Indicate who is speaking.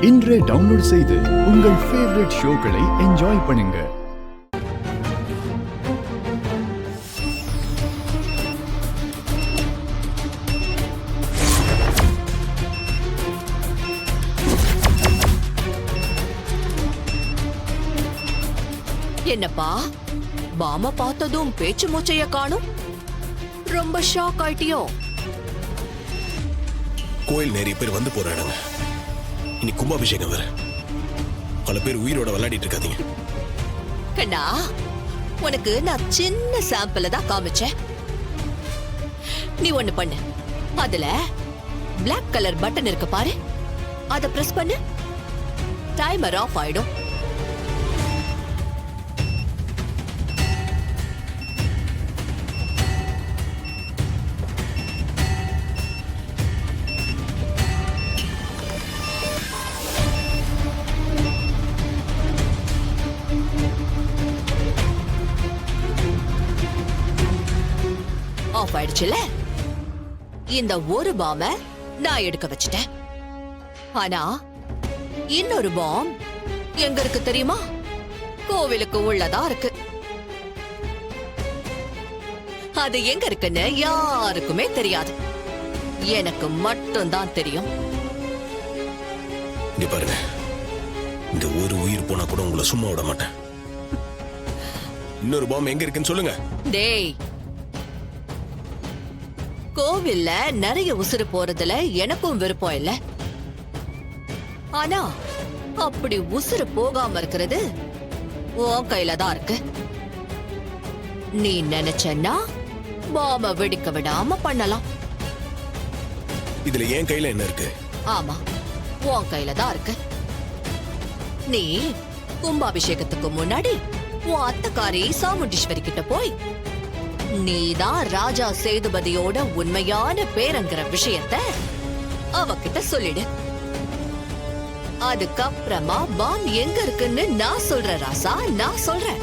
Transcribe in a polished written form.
Speaker 1: இன்றே டவுன்லோட் செய்து உங்கள் ஃபேவரட் ஷோக்களை என்ஜாய் பண்ணுங்க.
Speaker 2: என்னப்பா பாம பார்த்ததும் பேச்சு மூச்சைய காணும்? ரொம்ப ஷாக் ஆயிட்டியோ?
Speaker 3: கோயில் நிறைய பேர் வந்து போறாங்க. இனி கும்பாபிஷேகம் வேற. பல பேர் உயிரோட விளையாடிட்டு இருக்காதீங்க.
Speaker 2: கண்ணா, உனக்கு நான் சின்ன சாம்பிள் தான் காமிச்சேன். நீ ஒண்ணு பண்ணு, அதுல பிளாக் கலர் பட்டன் இருக்கு பாரு, அத பிரஸ் பண்ணு. டைமர் ஆஃப் ஆயிடும். ஆஃப் ஆயிடுச்சுல. இந்த ஒரு பாம்ப நான் எடுக்க வச்சிட்டேன். ஆனா இன்னொரு பாம் எங்க இருக்கு தெரியுமா? கோவிலுக்கு உள்ளதா இருக்கு. அது எங்க இருக்குன்னு யாருக்குமே தெரியாது. எனக்கு மட்டும் தான் தெரியும்.
Speaker 3: இங்க பாருங்க, இந்த ஒரு உயிர் போனா கூட உங்களை சும்மா விட மாட்டேன். இன்னொரு பாம் எங்க இருக்குன்னு சொல்லுங்க.
Speaker 2: டேய், கோவில்ல நிறைய உசுறு போறதுல எனக்கும் விருப்பம் இல்ல. ஆனா அப்படி உசுறு போகாம இருக்கிறது உன் கையில தான் இருக்கு. நீ நினைச்சன்னா பாம வெடிக்க விடாம பண்ணலாம்.
Speaker 3: இதுல என் கையில என்ன இருக்கு?
Speaker 2: ஆமா, உன் கையில தான் இருக்கு. நீ கும்பாபிஷேகத்துக்கு முன்னாடி உன் அத்தக்காரி சாமுண்டீஸ்வரி கிட்ட போய் நீதான் ராஜா சேதுபதியோட உண்மையான பேரங்கிற விஷயத்த அவகிட்ட சொல்லிடு. அதுக்கப்புறமா பாம் எங்க இருக்குன்னு நான் சொல்றேன் ராசா, நான் சொல்றேன்.